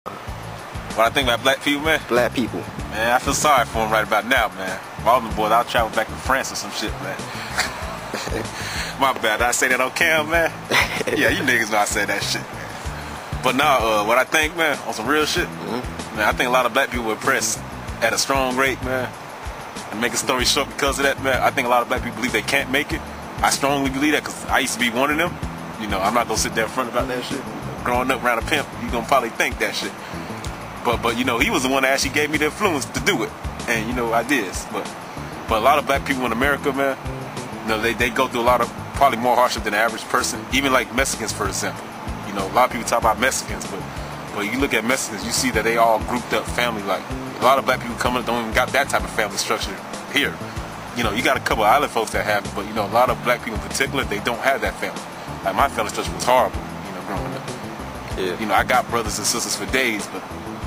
What I think about black people, man? Black people. Man, I feel sorry for them right about now, man. All them boys, I'll travel back to France or some shit, man. My bad, did I say that on cam, man? Yeah, you niggas know I said that shit. But now, what I think, man, on some real shit, man, I think a lot of black people were oppressed at a strong rate, man. And make a story short because of that, man, I think a lot of black people believe they can't make it. I strongly believe that because I used to be one of them. You know, I'm not gonna sit there in front about that shit. Growing up around a pimp, you gonna probably think that shit. But you know, he was the one that actually gave me the influence to do it. And you know, I did. But a lot of black people in America, man, you know, they go through a lot of, probably more hardship than the average person. Even like Mexicans, for example. You know, a lot of people talk about Mexicans, but you look at Mexicans, you see that they all grouped up family. Like a lot of black people coming don't even got that type of family structure here. You know, you got a couple of island folks that have it, but you know, a lot of black people in particular, they don't have that family. Like my family structure was horrible, you know, growing up. Yeah. You know, I got brothers and sisters for days, but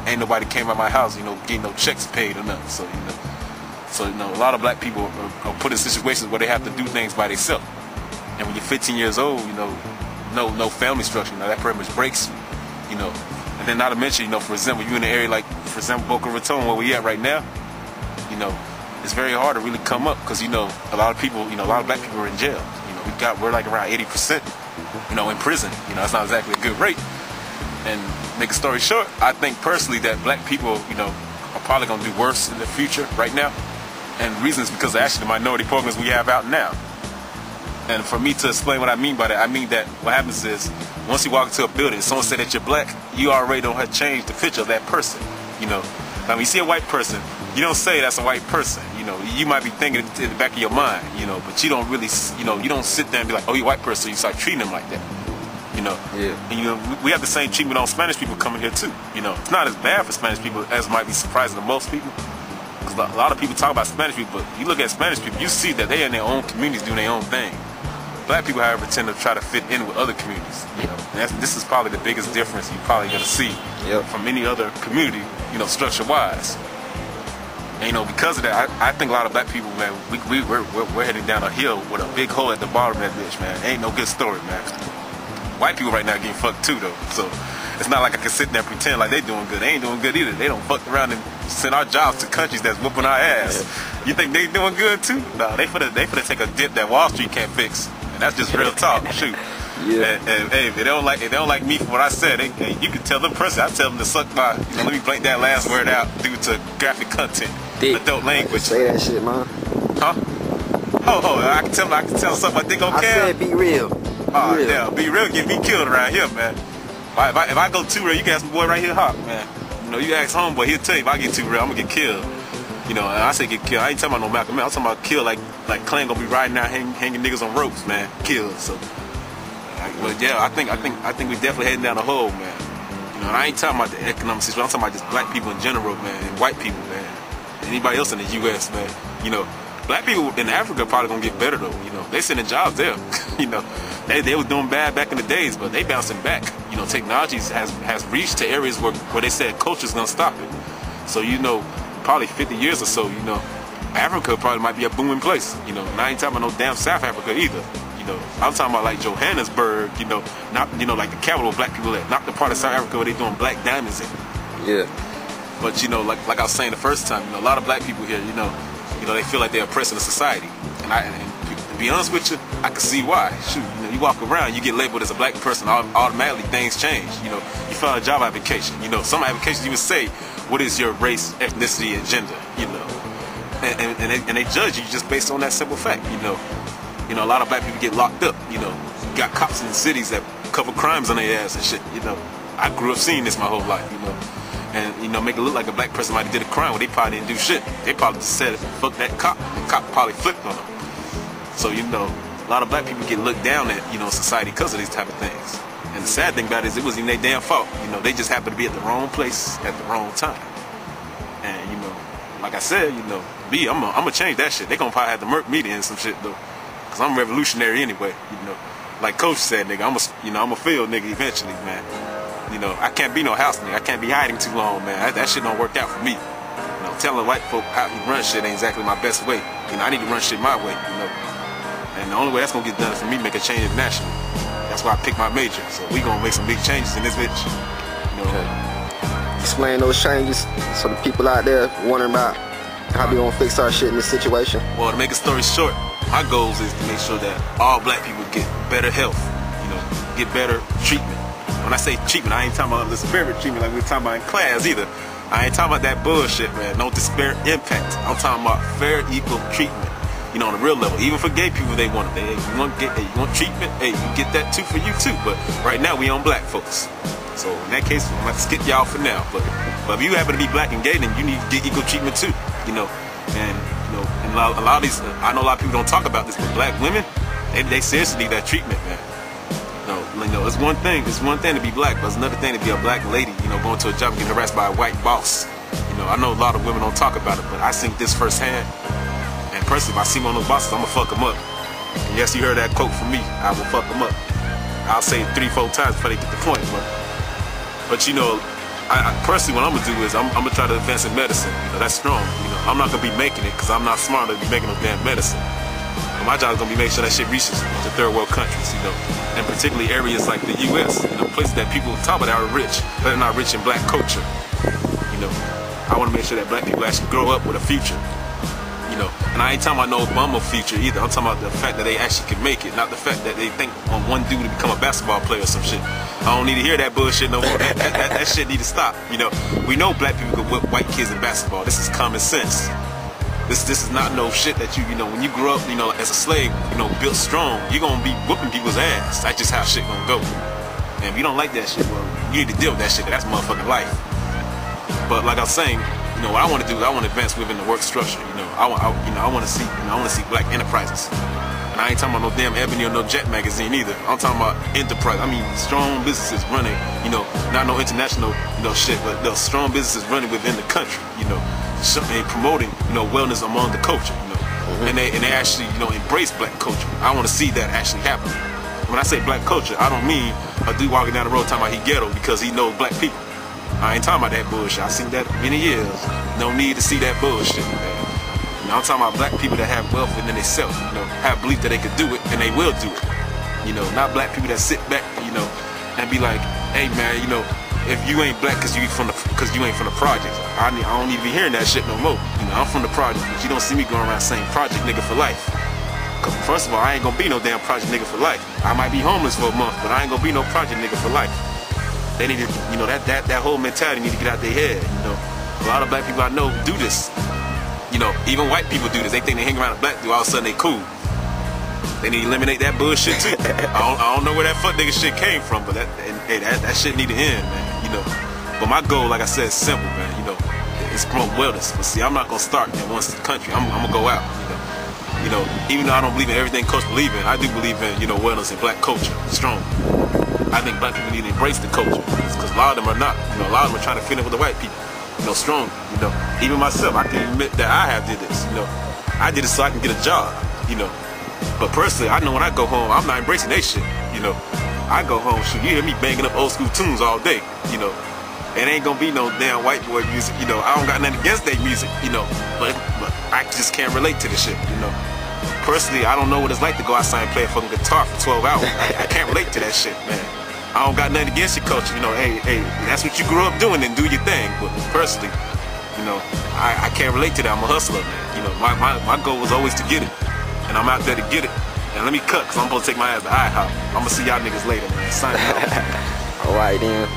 ain't nobody came out my house, you know, getting no checks paid or nothing. So you know, a lot of black people are put in situations where they have to do things by themselves. And when you're 15 years old, you know, no family structure, you know, that pretty much breaks you know. And then not to mention, you know, for example, you in an area like, for example, Boca Raton, where we at right now, you know, it's very hard to really come up because, you know, a lot of people, you know, a lot of black people are in jail. You know, we're like around 80%, you know, in prison. You know, that's not exactly a good rate. And make a story short, I think personally that black people, you know, are probably going to do worse in the future right now. And the reason is because of actually the minority programs we have out now. And for me to explain what I mean by that, I mean that what happens is, once you walk into a building, someone say that you're black, you already don't have changed the picture of that person, you know. Now when you see a white person, you don't say that's a white person, you know. You might be thinking it in the back of your mind, you know, but you don't really, you know, you don't sit there and be like, oh, you're a white person, you start treating them like that, you know. Yeah. And, you know, we have the same treatment on Spanish people coming here too, you know. It's not as bad for Spanish people as might be surprising to most people. Because a lot of people talk about Spanish people, but you look at Spanish people, you see that they're in their own communities doing their own thing. Black people, however, tend to try to fit in with other communities. You know, and this is probably the biggest difference you're probably gonna see from any other community, you know, structure-wise. And you know, because of that, I think a lot of black people, man, we're heading down a hill with a big hole at the bottom of that bitch, man. Ain't no good story, man. White people right now getting fucked too, though. So it's not like I can sit there and pretend like they doing good. They ain't doing good either. They don't fuck around and send our jobs to countries that's whooping our ass. Yeah. You think they doing good too? Nah, they finna take a dip that Wall Street can't fix. And that's just real talk. Shoot. Yeah. And hey, if they don't like me for what I said, you can tell them personally. I tell them to suck my, you know, let me blank that last word out due to graphic content, adult language. Say that shit, man. Huh? Oh, I can tell something my dick on cam. I said be real. Oh yeah, be real get me killed around here, man. If I go too real, you can ask my boy right here, Hawk, man. You know, you ask homeboy, he'll tell you if I get too real, I'm gonna get killed. You know, and I say get killed. I ain't talking about no Malcolm, man. I'm talking about kill like Clan gonna be riding out hanging niggas on ropes, man. Killed. So, but yeah, I think we definitely heading down the hole, man. You know, and I ain't talking about the economic situation. I'm talking about just black people in general, man, and white people, man. Anybody else in the U.S., man. You know, black people in Africa probably gonna get better though. You know, they sending jobs there. You know, they was doing bad back in the days, but they bouncing back. You know, technology has reached to areas where they said culture's gonna stop it. So you know, probably 50 years or so, you know, Africa probably might be a booming place. You know, and I ain't talking about no damn South Africa either. You know, I'm talking about like Johannesburg. You know, not like the capital of black people at, not the part of South Africa where they doing black diamonds in. Yeah. But you know, like I was saying the first time, you know, a lot of black people here, you know, they feel like they're oppressing the society. And to be honest with you, I can see why. Shoot, you know, you walk around, you get labeled as a black person, automatically things change. You know, you fill out a job application. You know, some applications you would say, what is your race, ethnicity, and gender? You know, and they judge you just based on that simple fact. You know, a lot of black people get locked up. You know, you got cops in the cities that cover crimes on their ass and shit. You know, I grew up seeing this my whole life. You know, and you know, make it look like a black person might have did a crime when they probably didn't do shit. They probably just said, fuck that cop. The cop probably flipped on them. So you know, a lot of black people get looked down at, you know, in society because of these type of things. And the sad thing about it is it wasn't even their damn fault. You know, they just happened to be at the wrong place at the wrong time. And you know, like I said, you know, I'm gonna change that shit. They gonna probably have to murk me in some shit though, cause I'm revolutionary anyway. You know, like Coach said, nigga, I'm a field nigga eventually, man. You know, I can't be no house nigga. I can't be hiding too long, man. That shit don't work out for me. You know, telling white folk how you run shit ain't exactly my best way. You know, I need to run shit my way. You know, and the only way that's gonna get done is for me to make a change internationally. That's why I picked my major. So we gonna make some big changes in this bitch. You know. Okay. explain those changes so the people out there wondering about how we gonna fix our shit in this situation? Well, to make a story short, my goals is to make sure that all black people get better health, you know, get better treatment. When I say treatment, I ain't talking about the disparate treatment like we were talking about in class either. I ain't talking about that bullshit, man. No disparate impact. I'm talking about fair, equal treatment. You know, on a real level. Even for gay people, they want it. Hey, you want treatment? Hey, you get that too for you too. But right now, we on black folks. So in that case, I'm gonna skip y'all for now. But if you happen to be black and gay, then you need to get equal treatment too. You know, and a lot of these, I know a lot of people don't talk about this, but black women, they seriously need that treatment, man. You know, it's one thing to be black, but it's another thing to be a black lady, you know, going to a job and getting harassed by a white boss. You know, I know a lot of women don't talk about it, but I seen this firsthand. And personally, if I see one of those bosses, I'm gonna fuck them up. And yes, you heard that quote from me. I will fuck them up. I'll say it 3-4 times before they get the point. But you know, I personally, what I'm gonna do is I'm gonna try to advance in medicine. You know, that's strong. You know, I'm not gonna be making it because I'm not smart enough to be making no damn medicine. And my job is gonna be making sure that shit reaches to third world countries. You know, and particularly areas like the U.S. You know, places that people talk about that are rich, but they're not rich in black culture. You know, I want to make sure that black people actually grow up with a future. You know, and I ain't talking about no Obama future either. I'm talking about the fact that they actually can make it, not the fact that they think on one dude to become a basketball player or some shit. I don't need to hear that bullshit no more. That shit need to stop. You know, we know black people can whip white kids in basketball. This is common sense. This is not no shit that you know, when you grew up, you know, as a slave, you know, built strong, you're gonna be whooping people's ass. That's just how shit gonna go. And if you don't like that shit, well, you need to deal with that shit. That's motherfucking life. But like I was saying, you know, what I want to do is I want to advance within the work structure. You know, I want to see black enterprises. And I ain't talking about no damn Ebony or no Jet magazine either. I'm talking about enterprise. I mean, strong businesses running. You know, not no international, you know, shit, but the strong businesses running within the country. You know, and promoting, you know, wellness among the culture. You know, and they actually, you know, embrace black culture. I want to see that actually happen. When I say black culture, I don't mean a dude walking down the road talking about he ghetto because he knows black people. I ain't talking about that bullshit. I've seen that many years. No need to see that bullshit, man. You know, I'm talking about black people that have wealth within themselves, you know, have belief that they could do it and they will do it. You know, not black people that sit back, you know, and be like, hey man, you know, if you ain't black because you ain't from the projects, I don't even be hearing that shit no more. You know, I'm from the projects, but you don't see me going around saying project nigga for life. Cause first of all, I ain't gonna be no damn project nigga for life. I might be homeless for a month, but I ain't gonna be no project nigga for life. They need to, you know, that whole mentality need to get out their head. You know, a lot of black people I know do this. You know, even white people do this. They think they hang around a black dude, all of a sudden they cool. They need to eliminate that bullshit too. I don't know where that fuck nigga shit came from, but that shit need to end, man. You know, but my goal, like I said, is simple, man. You know, it's promote wellness. But see, I'm not gonna start in one country. I'm gonna go out. You know, even though I don't believe in everything Coach believe in, I do believe in, you know, wellness and black culture, strong. I think black people need to embrace the culture because a lot of them are not. You know, a lot of them are trying to fit in with the white people. You know, strong. You know, even myself, I can admit that I have did this. You know, I did it so I can get a job. You know, but personally, I know when I go home, I'm not embracing that shit. You know, I go home, shoot, you hear me banging up old school tunes all day. You know, it ain't gonna be no damn white boy music. You know, I don't got nothing against their music. You know, but I just can't relate to the shit. You know. Personally, I don't know what it's like to go outside and play a fucking guitar for 12 hours. I can't relate to that shit, man. I don't got nothing against your culture, you know. Hey, that's what you grew up doing, and do your thing. But personally, you know, I can't relate to that. I'm a hustler, man. You know, my goal was always to get it, and I'm out there to get it. And let me cut, cause I'm supposed to take my ass to IHOP. I'm gonna see y'all niggas later, man. Sign out. All right then.